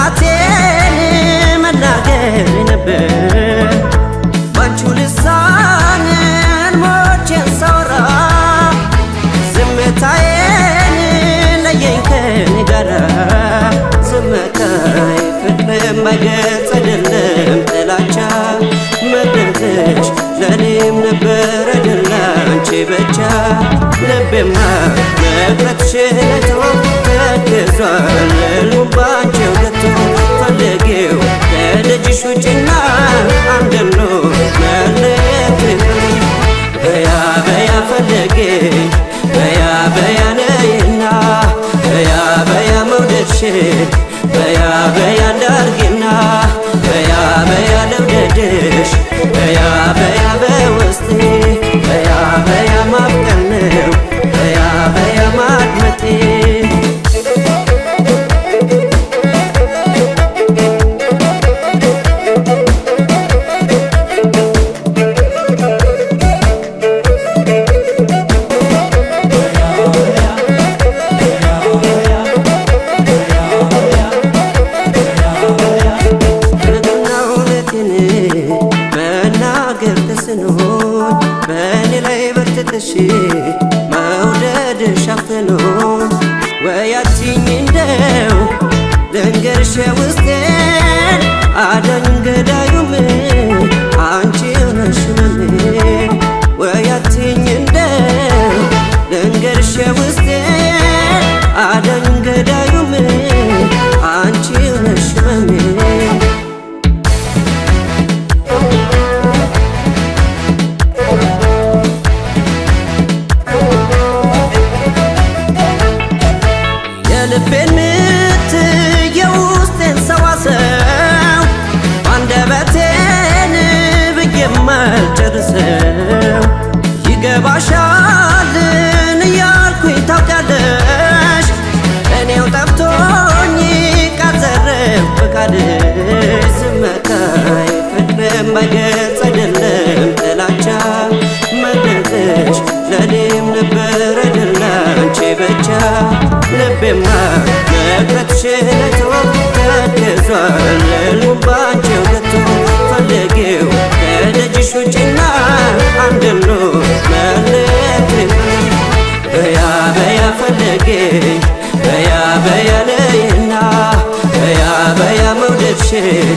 አለማቴን መናገር ነበር ባንቺ ልሳን ሞቼን ሳወራ ዝምታዬን ለየኝ ከኔ ጋራ ዝምታዬ ፍቅርም አይገልጽ አይደለም ጥላቻ መደንዘሽ ለኔም ነበር አይደለ አንቺ ብቻ ልቤማ መቅረትሽን አይቶ ተክዟል ሕልሙን ባንቺው ገቶ ፈልጌው ከደጅሽ ውጭና አንድኖ መለየት በያ በያ ፈልጌኝ በያ በያ ነይና በያ በያ መውደድሽን በያ በያ እንዳርጊና በያ በያ ልውደድሽ በያ በያ በውስጤ በያ በያ ማፍቀር ነው በያ በያ ማድመጤ በእኔ ላይ በርትተሽ መውደድሽ አፍኖኝ ወይ አትይኝ እንደው ልንገርሽ ውስጤን አዳኝ ገዳዩም አንቺው ነሽ ህመሜ ወይ አትይኝ እንደው ልንገርሽ ውስጤን አዳኝ ገዳዩም አንቺው ነሽ ህመሜ የልቤን ምት የውስጤን ሰዋሰው አንደበቴን ብዬ ማልጨርሰው ይገባሻልን እያልኩኝ ታውቂያለሽ እኔው ጠፍቶኝ ቀዘረው በቃልሽ ዝምታዬ ፍቅርም አይገልጽ አይደለም ጥላቻ መደንዘሽ ለኔም ነበር አይደለ አንቺ ብቻ ልቤማ መቅረትሽን አይቶ ተክዟል ሕልሙን ባንቺው ገቶ ፈልጌው ከደጅሽ ውጭና አንድኖ መለየት በያ በያ ፈልጌኝ በያ በያ ነይና በያ በያ መውደድሽን